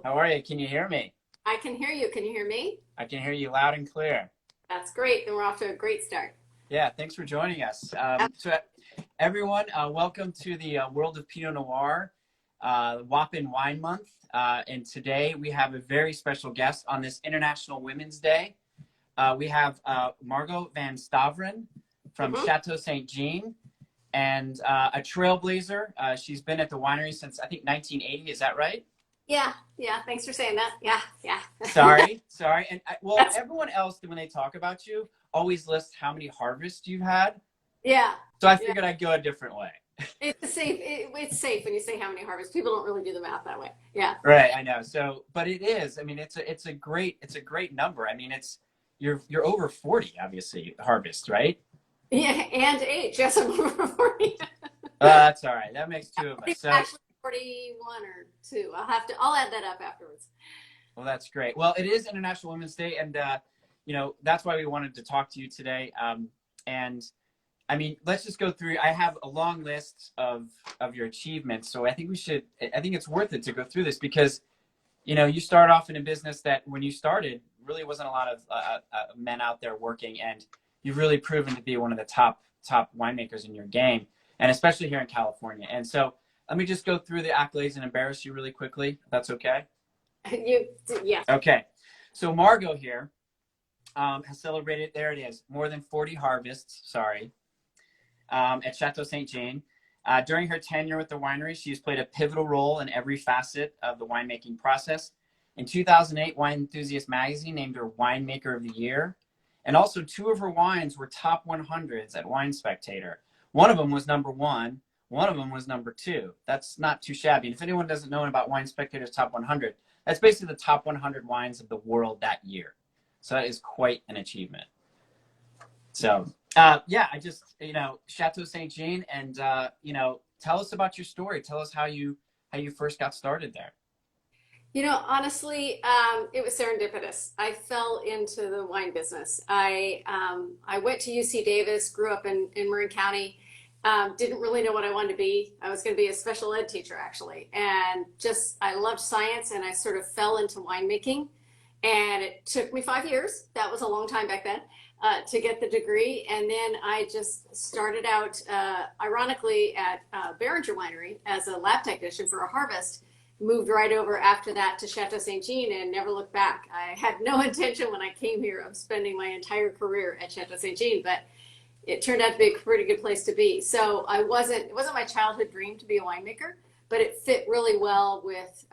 How are you? Can you hear me? I can hear you. Can you hear me? I can hear you loud and clear. That's great. Then we're off to a great start. Yeah, thanks for joining us. Everyone, welcome to the World of Pinot Noir, Wappen Wine Month. And today we have a very special guest on this International Women's Day. We have Margo van Staaveren from hmm Chateau St. Jean and a trailblazer. She's been at the winery since, I think, 1980. Is that right? Yeah, yeah. Thanks for saying that. Yeah, yeah. Sorry. And well, That's everyone else, when they talk about you, always lists how many harvests you've had. yeah, So I yeah. figured I'd go a different way. It's safe. It's safe when you say how many harvests. People don't really do the math that way. Yeah, Right, I know. So, but it is. I mean, it's a great number. I mean, you're over 40, obviously, harvest, right? yeah. And age. Yes, I'm over 40. That's all right. That makes two of us. So, Actually, 41 or two. I'll add that up afterwards. well, that's great. Well, it is International Women's Day, and that's why we wanted to talk to you today. And I mean, let's just go through. I have a long list of your achievements, so I think we should. I think it's worth it to go through this because, you start off in a business that when you started really wasn't a lot of men out there working, and you've really proven to be one of the top winemakers in your game, and especially here in California. And so, let me just go through the accolades and embarrass you really quickly. If that's okay. You, yes. Okay. So Margo here has celebrated. There it is, more than 40 harvests. Sorry. At Chateau St. Jean. During her tenure with the winery, she's played a pivotal role in every facet of the winemaking process. In 2008, Wine Enthusiast magazine named her Winemaker of the Year. And also two of her wines were top 100s at Wine Spectator. One of them was number one of them was number two. That's not too shabby. And if anyone doesn't know about Wine Spectator's top 100, that's basically the top 100 wines of the world that year. So that is quite an achievement. So I just, Chateau St. Jean, and, tell us about your story. Tell us how you first got started there. Honestly, it was serendipitous. I fell into the wine business. I went to UC Davis, grew up in Marin County, didn't really know what I wanted to be. I was going to be a special ed teacher, actually. And I loved science, and I sort of fell into winemaking. And it took me 5 years. That was a long time back then. To get the degree. And then I just started out, ironically, at Beringer Winery as a lab technician for a harvest. Moved right over after that to Chateau St. Jean and never looked back. I had no intention when I came here of spending my entire career at Chateau St. Jean, but it turned out to be a pretty good place to be. So it wasn't my childhood dream to be a winemaker, but it fit really well with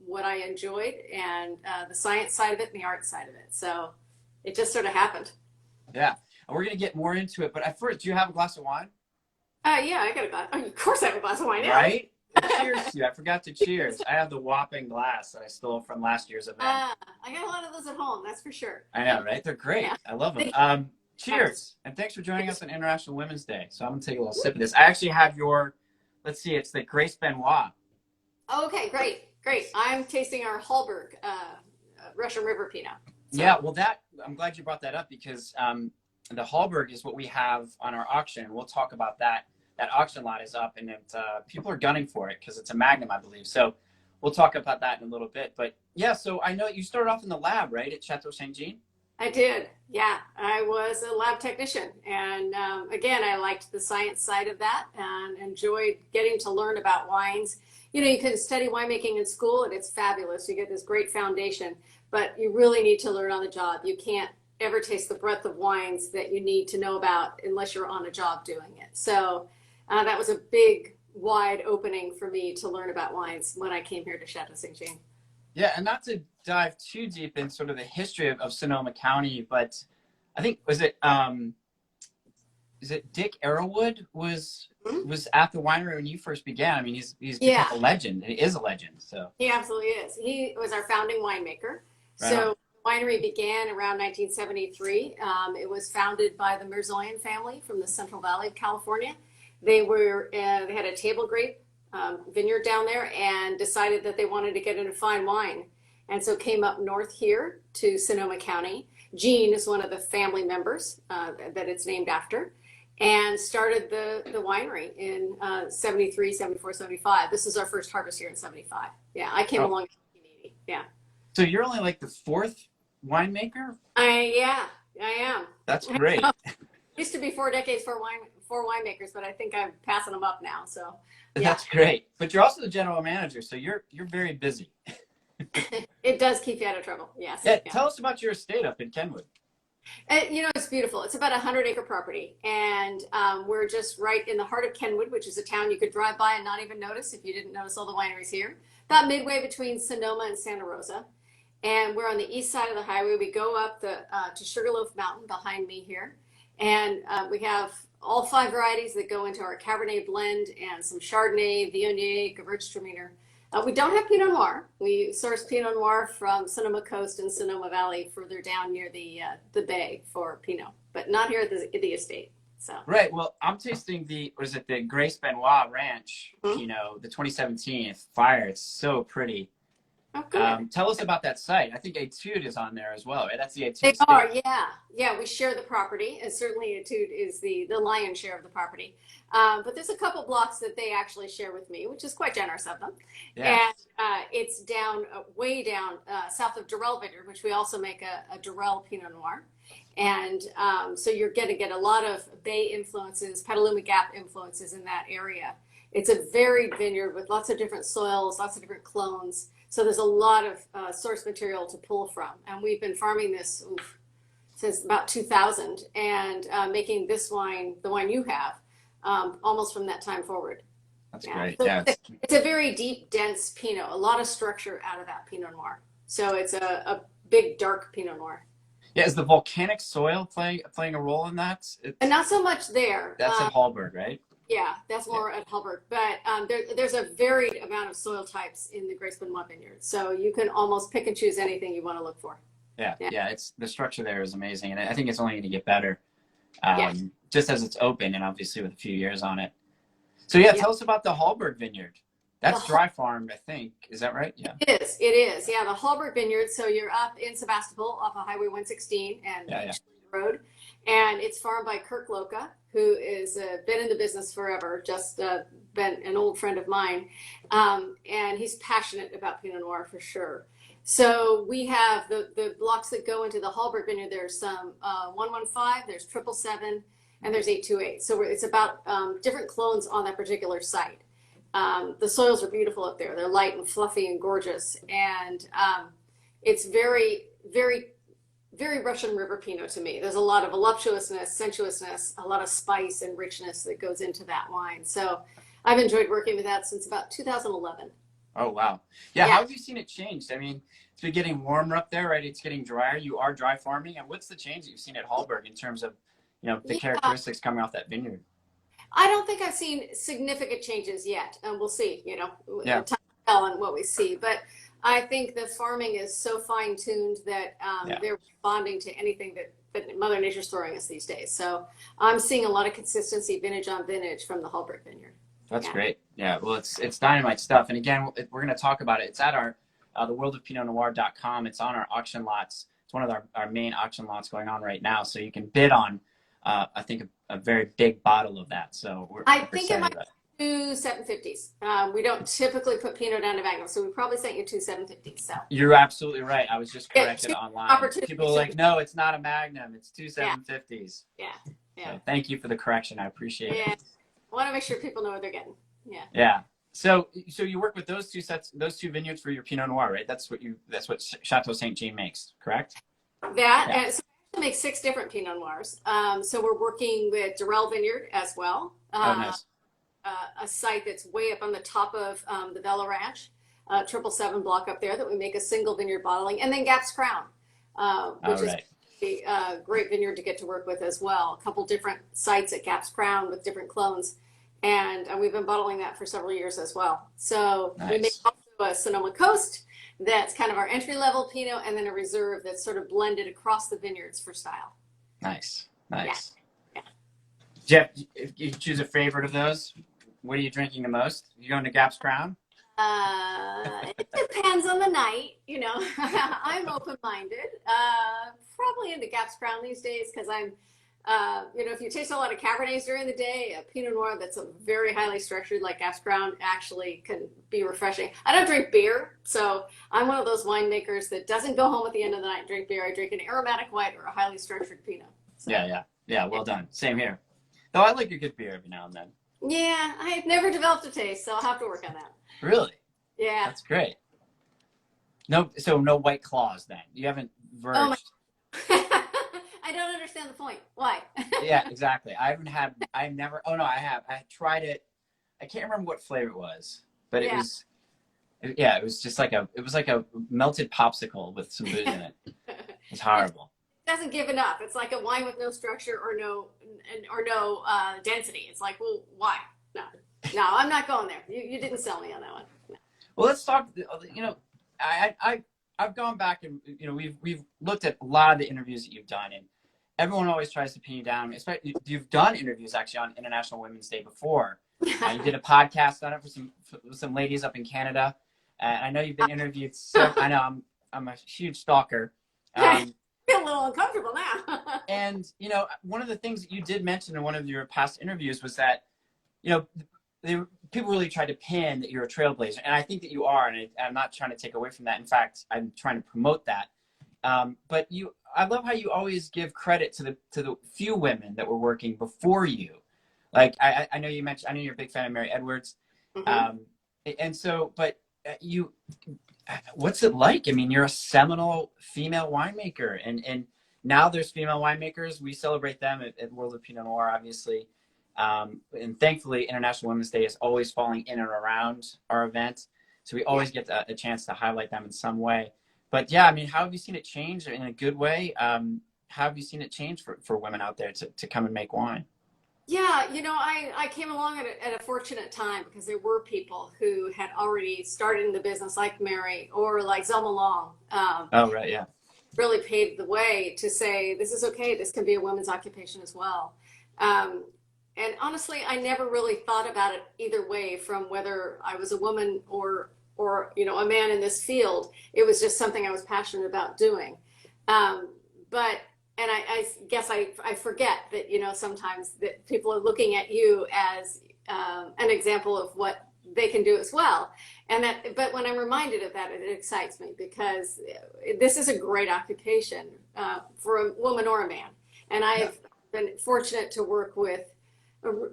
what I enjoyed and the science side of it and the art side of it. So it just sort of happened. Yeah. And we're going to get more into it. But at first, do you have a glass of wine? Yeah, I got a glass. Oh, of course I have a glass of wine now. Right? Cheers to you. I forgot to cheers. I have the Wapping glass that I stole from last year's event. I got a lot of those at home, that's for sure. I know, right? They're great. Yeah. I love them. Cheers. And thanks for joining us on International Women's Day. So I'm going to take a little sip of this. I actually have let's see, it's the Grace Benoit. Okay, great. I'm tasting our Hallberg Russian River Pinot. So. Yeah, well, I'm glad you brought that up because the Hallberg is what we have on our auction. We'll talk about that. That auction lot is up, and people are gunning for it because it's a Magnum, I believe. So we'll talk about that in a little bit. But yeah, so I know you started off in the lab, right, at Chateau St. Jean? I did. Yeah, I was a lab technician. And again, I liked the science side of that and enjoyed getting to learn about wines. You can study winemaking in school, and it's fabulous. You get this great foundation, but you really need to learn on the job. You can't ever taste the breadth of wines that you need to know about unless you're on a job doing it. So that was a big, wide opening for me to learn about wines when I came here to Chateau St. Jean. Yeah, and not to dive too deep in sort of the history of Sonoma County, but I think is it Dick Arrowwood was at the winery when you first began? I mean, he's become a legend. He is a legend. So he absolutely is. He was our founding winemaker. Right So on. the winery began around 1973. It was founded by the Mirzoyan family from the Central Valley of California. They had a table grape vineyard down there and decided that they wanted to get into fine wine. And so came up north here to Sonoma County. Jean is one of the family members that it's named after, and started the winery in 73, 74, 75. This is our first harvest here in 75. Yeah, I came along in 1980. Yeah. So you're only like the fourth winemaker? Yeah, I am. That's great. Used to be 4 decades for four winemakers, but I think I'm passing them up now. So yeah, That's great. But you're also the general manager, so you're very busy. it does keep you out of trouble. Yes. Yeah, Yeah. tell us about your estate up in Kenwood. You know, it's beautiful. It's about a 100-acre property, and we're just right in the heart of Kenwood, which is a town you could drive by and not even notice if you didn't notice all the wineries here. About midway between Sonoma and Santa Rosa, and we're on the east side of the highway. We go up the to Sugarloaf Mountain behind me here, and we have all 5 varieties that go into our Cabernet blend and some Chardonnay, Viognier, Gewürztraminer. We don't have Pinot Noir. We source Pinot Noir from Sonoma Coast and Sonoma Valley further down near the bay for Pinot, but not here at the estate. So Right. Well, I'm tasting the Grace Benoit Ranch hmm? Pinot, the 2017 Fire. It's so pretty. Oh, good. Tell us about that site. I think Etude is on there as well, right? That's the They Etude are, estate. yeah, yeah. We share the property, and certainly Etude is the lion's share of the property. But there's a couple blocks that they actually share with me, which is quite generous of them. Yeah. And it's down, way down south of Durrell Vineyard, which we also make a Durrell Pinot Noir. And so you're going to get a lot of Bay influences, Petaluma Gap influences in that area. It's a varied vineyard with lots of different soils, lots of different clones. So there's a lot of source material to pull from. And we've been farming this since about 2000 and making this wine, the wine you have, almost from that time forward. That's Yeah. great. So Yeah. it's a very deep, dense Pinot, a lot of structure out of that Pinot Noir. So it's a big, dark Pinot Noir. Yeah. Is the volcanic soil playing a role in that? And not so much there. That's at Hallberg, right? Yeah, that's more at Hallberg. But there's a varied amount of soil types in the Grace Benoit Vineyard. So you can almost pick and choose anything you want to look for. Yeah. Yeah. Yeah. It's the structure there is amazing, and I think it's only going to get better, Yeah. just as it's open, and obviously with a few years on it. So yeah, Yeah. tell us about the Hallberg Vineyard. That's dry farmed, I think. Is that right? Yeah. It is. It is. Yeah, the Hallberg Vineyard. So you're up in Sebastopol off of Highway 116 and Yeah. Road, and it's farmed by Kirk Loca, who is been in the business forever. Just been an old friend of mine, and he's passionate about Pinot Noir for sure. So we have the blocks that go into the Hallberg Vineyard. There's some 115, there's 777, and there's 828. So it's about different clones on that particular site. The soils are beautiful up there. They're light and fluffy and gorgeous. And it's very, very, very Russian River Pinot to me. There's a lot of voluptuousness, sensuousness, a lot of spice and richness that goes into that wine. So I've enjoyed working with that since about 2011. Oh, wow. Yeah. Yeah. How have you seen it change? I mean, it's been getting warmer up there, right? It's getting drier. You are dry farming. And what's the change that you've seen at Hallberg in terms of, the Yeah. characteristics coming off that vineyard? I don't think I've seen significant changes yet, and we'll see, Yeah. time will tell on what we see. But I think the farming is so fine-tuned that Yeah. they're responding to anything that Mother Nature's throwing us these days. So I'm seeing a lot of consistency, vintage on vintage, from the Hallberg Vineyard. That's Yeah. great. Yeah. Well, it's dynamite stuff. And again, we're going to talk about it. It's at our theworldofpinotnoir.com. It's on our auction lots. It's one of our main auction lots going on right now. So you can bid on, I think, a very big bottle of that. So we're I think it excited might about it. be 2 750s. We don't typically put Pinot down to Magnum, so we probably sent you 2 750s. So You're absolutely right. I was just Yeah, corrected two online. opportunities. People are like, no, it's not a Magnum. It's 750s. yeah, yeah, So thank you for the correction. I appreciate yeah. it. I want to make sure people know what they're getting. Yeah. Yeah. So you work with those two vineyards for your Pinot Noir, right? That's what Chateau Saint Jean makes, correct? That Yeah. and so we make 6 different Pinot Noirs. So we're working with Durrell Vineyard as well. Oh, nice. A site that's way up on the top of the Bella Ranch, 777 block up there that we make a single vineyard bottling, and then Gap's Crown, which All right. is a great vineyard to get to work with as well. A couple different sites at Gap's Crown with different clones, and we've been bottling that for several years as well. So we make Nice. also a Sonoma Coast that's kind of our entry level Pinot, and then a reserve that's sort of blended across the vineyards for style. Nice. Nice. Yeah. Jeff, if you choose a favorite of those, what are you drinking the most? You going to Gap's Crown? It depends on the night, I'm open-minded. Probably into Gap's Crown these days because I'm If you taste a lot of Cabernets during the day, a Pinot Noir that's a very highly structured, like Ash Brown, actually can be refreshing. I don't drink beer, so I'm one of those winemakers that doesn't go home at the end of the night and drink beer. I drink an aromatic white or a highly structured Pinot. So, Yeah. Well done. Same here. Though I like a good beer every now and then. yeah, I have never developed a taste, so I'll have to work on that. Really? Yeah. That's great. No, so no White Claws then. You haven't Oh my. verged. I don't understand the point. Why? Yeah, exactly. I've never, oh no, I have. I tried it. I can't remember what flavor it was, but Yeah. it was just like it was like a melted popsicle with some booze in it. It's horrible. It doesn't give enough. It's like a wine with no structure or no density. It's like, well, why? No, I'm not going there. You didn't sell me on that one. No. Well, let's talk, I've gone back and, we've looked at a lot of the interviews that you've done, and everyone always tries to pin you down. Especially, you've done interviews actually on International Women's Day before. You did a podcast on it for some ladies up in Canada. I know you've been interviewed. So I know I'm a huge stalker. I feel a little uncomfortable now. And one of the things that you did mention in one of your past interviews was that people really tried to pin that you're a trailblazer, and I think that you are, and I'm not trying to take away from that. In fact, I'm trying to promote that. But I love how you always give credit to the few women that were working before you. Like I know you mentioned, I know you're a big fan of Mary Edwards, and so, but what's it like? I mean, you're a seminal female winemaker, and now there's female winemakers. We celebrate them at World of Pinot Noir, obviously. And thankfully, International Women's Day is always falling in and around our event. So we always get a chance to highlight them in some way. But yeah, I mean, how have you seen it change in a good way? How have you seen it change for women out there to come and make wine? Yeah, I came along at a fortunate time because there were people who had already started in the business, like Mary or like Zelma Long. Oh, right, yeah. Really paved the way to say, this is okay, this can be a women's occupation as well. And honestly, I never really thought about it either way, from whether I was a woman or a man in this field. It was just something I was passionate about doing. And I guess I forget that, sometimes that people are looking at you as an example of what they can do as well. But when I'm reminded of that, it excites me, because this is a great occupation for a woman or a man. And I've been fortunate to work with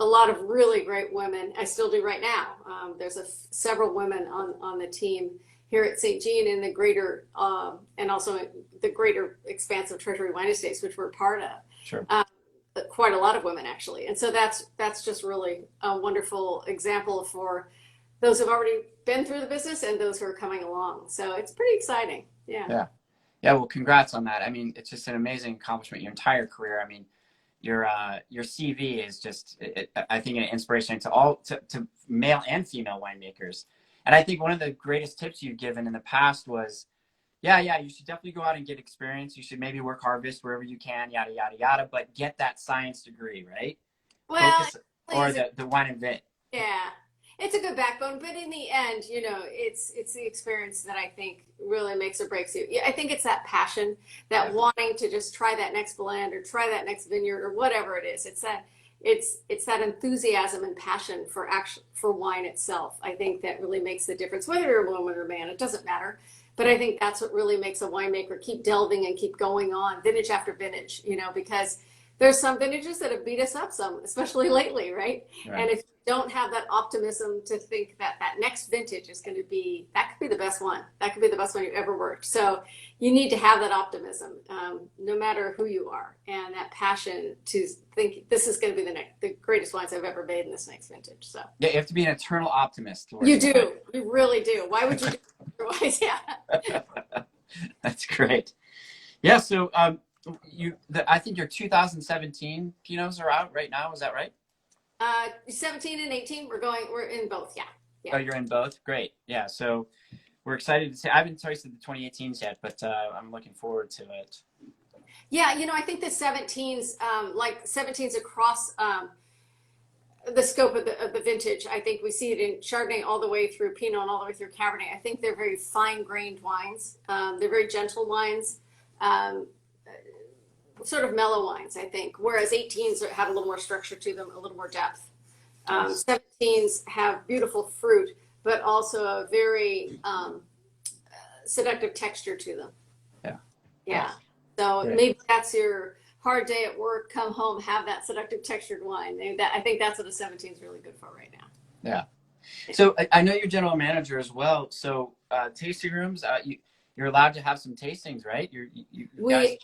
a lot of really great women. I still do right now. There's several women on the team here at St. Jean in the greater and also the greater expanse of Treasury Wine Estates, which we're part of. Sure. Quite a lot of women, actually. And so that's just really a wonderful example for those who've already been through the business and those who are coming along. So it's pretty exciting. Yeah. Well, congrats on that. I mean, it's just an amazing accomplishment, your entire career. I mean, your CV is just, I think, an inspiration to male and female winemakers. And I think one of the greatest tips you've given in the past was, you should definitely go out and get experience. You should maybe work harvest wherever you can, yada, yada, yada, but get that science degree, right? Well, or the wine and vit. Yeah, it's a good backbone, but in the end, it's the experience that I think really makes or breaks you. I think it's that passion, that wanting to just try that next blend or try that next vineyard or whatever it is. It's that enthusiasm and passion for wine itself. I think that really makes the difference, whether you're a woman or a man. It doesn't matter. But I think that's what really makes a winemaker keep delving and keep going on, vintage after vintage, because there's some vintages that have beat us up some, especially lately, right? And if you don't have that optimism to think that next vintage is going to be, that could be the best one. That could be the best one you've ever worked. So you need to have that optimism, no matter who you are, and that passion to think this is going to be the greatest wines I've ever made in this next vintage. So yeah, you have to be an eternal optimist. You do. You really do. Why would you do it otherwise? Yeah. That's great. Yeah. So, I think your 2017 Pinots are out right now. Is that right? 17 and 18. We're in both. Yeah. Oh, you're in both. Great. Yeah. So we're excited to say, I haven't tasted the 2018s yet, but I'm looking forward to it. Yeah. I think the 17s, like 17s across the scope of the vintage. I think we see it in Chardonnay all the way through Pinot and all the way through Cabernet. I think they're very fine-grained wines. They're very gentle wines. sort of mellow wines, I think, whereas 18s have a little more structure to them, a little more depth. Nice. 17s have beautiful fruit, but also a very seductive texture to them. Yeah. Yeah. So Great. maybe that's your hard day at work, come home, have that seductive textured wine. I think that's what a 17 is really good for right now. Yeah. So I know you're general manager as well. So tasting rooms, you're allowed to have some tastings, right? You guys.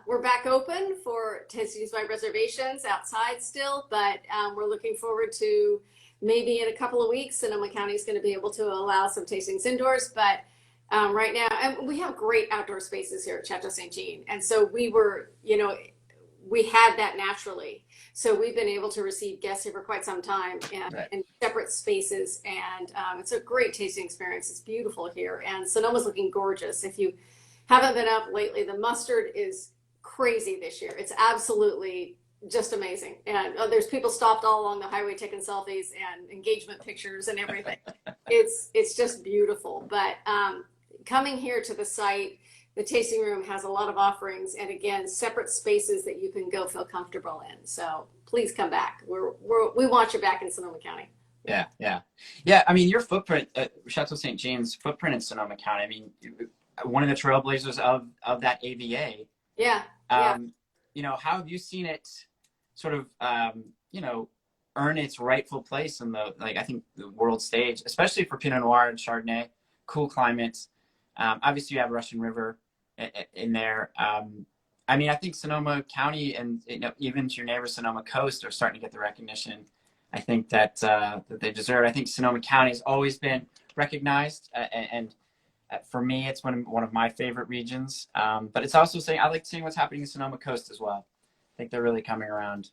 We're back open for tastings by reservations outside still, but we're looking forward to maybe in a couple of weeks, Sonoma County is going to be able to allow some tastings indoors. But right now, and we have great outdoor spaces here at Chateau St. Jean, and so we had that naturally. So we've been able to receive guests here for quite some time Right. in separate spaces, and it's a great tasting experience. It's beautiful here, and Sonoma's looking gorgeous. If you haven't been up lately, the mustard is crazy this year. It's absolutely just amazing, and there's people stopped all along the highway taking selfies and engagement pictures and everything. It's just beautiful. But coming here to the site, the tasting room has a lot of offerings, and again, separate spaces that you can go feel comfortable in. So please come back. We want you back in Sonoma County. Yeah. I mean, your footprint, Chateau St. Jean's footprint in Sonoma County. I mean, one of the trailblazers of that AVA. Yeah. You know, how have you seen it sort of, earn its rightful place in I think the world stage, especially for Pinot Noir and Chardonnay, cool climates. Obviously, you have Russian River in there. I mean, I think Sonoma County and even to your neighbor Sonoma Coast are starting to get the recognition I think that they deserve. I think Sonoma County has always been recognized, and for me, it's one of my favorite regions. But it's also I like seeing what's happening in Sonoma Coast as well. I think they're really coming around.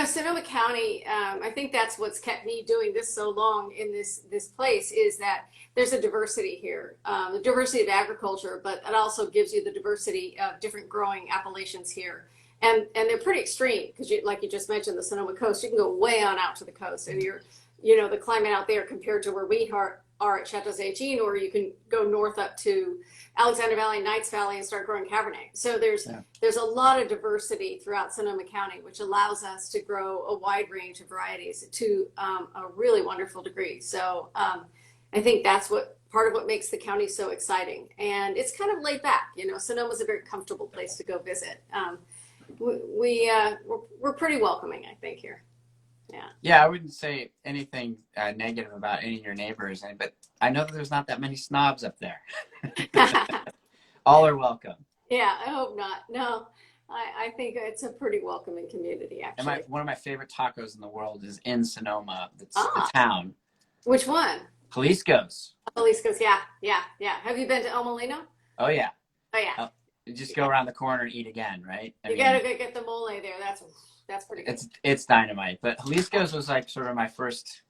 Sonoma County, I think that's what's kept me doing this so long in this place is that there's a diversity here, the diversity of agriculture, but it also gives you the diversity of different growing appellations here. And they're pretty extreme because like you just mentioned, the Sonoma Coast, you can go way on out to the coast and the climate out there compared to where we are at Chateau St. Jean, or you can go north up to Alexander Valley, Knights Valley, and start growing Cabernet. So there's a lot of diversity throughout Sonoma County, which allows us to grow a wide range of varieties to a really wonderful degree. So I think that's part of what makes the county so exciting. And it's kind of laid back. Sonoma's a very comfortable place to go visit. We're pretty welcoming, I think, here. Yeah, I wouldn't say anything negative about any of your neighbors, but I know that there's not that many snobs up there. All are welcome. Yeah, I hope not. No, I think it's a pretty welcoming community, actually. And one of my favorite tacos in the world is in Sonoma. It's the town. Which one? Jalisco's. Jalisco's, yeah. Have you been to El Molino? Oh, yeah. Oh, yeah. You just go around the corner and eat again, right? You gotta go get the mole there. That's pretty good. It's dynamite. But Jalisco's was like sort of my first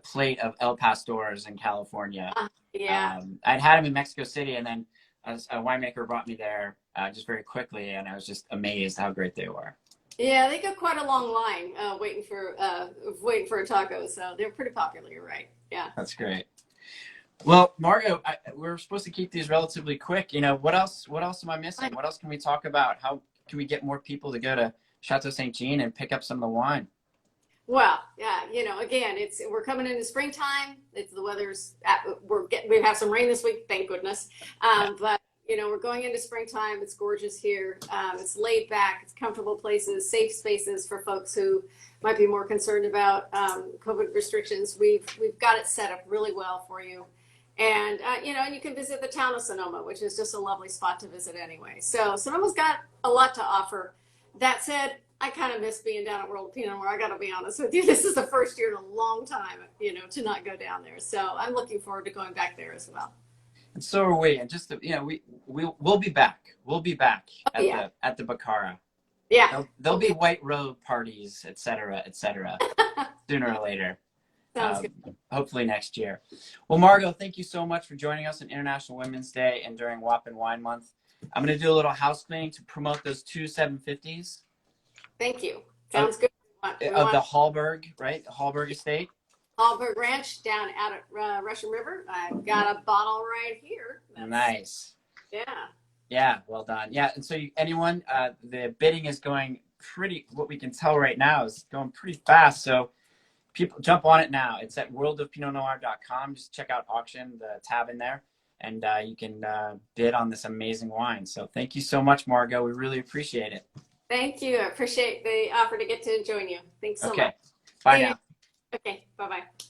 plate of El Pastors in California. Yeah. I'd had them in Mexico City, and then a winemaker brought me there just very quickly, and I was just amazed how great they were. Yeah, they got quite a long line waiting for a taco, so they're pretty popular. You're right. Yeah. That's great. Well, Margo, we're supposed to keep these relatively quick. What else am I missing? What else can we talk about? How can we get more people to go to Chateau St. Jean and pick up some of the wine? Well, yeah, again, we're coming into springtime. The weather's we have some rain this week, thank goodness. But we're going into springtime. It's gorgeous here. It's laid back. It's comfortable places, safe spaces for folks who might be more concerned about COVID restrictions. We've got it set up really well for you. And, and you can visit the town of Sonoma, which is just a lovely spot to visit anyway. So Sonoma's got a lot to offer. That said, I kind of miss being down at World Pinot Noir. I got to be honest with you. This is the first year in a long time, to not go down there. So I'm looking forward to going back there as well. And so are we. And just, we'll be back. We'll be back at the Baccara. Yeah. There'll be white robe parties, et cetera, sooner or later. Sounds good. Hopefully next year. Well, Margo, thank you so much for joining us on International Women's Day and during WAP and Wine Month. I'm going to do a little house cleaning to promote those two 750s. Thank you. Sounds good. Of the Hallberg, right? The Hallberg estate. Hallberg Ranch down out at Russian River. I've got a bottle right here. Nice. Yeah. Yeah, well done. Yeah, and so anyone, the bidding is going what we can tell right now is going pretty fast. So people jump on it now. It's at worldofpinotnoir.com. Just check out auction, the tab in there, and you can bid on this amazing wine. So thank you so much, Margo. We really appreciate it. Thank you. I appreciate the offer to get to join you. Thanks so much. Okay, bye See you. now. Okay, bye-bye.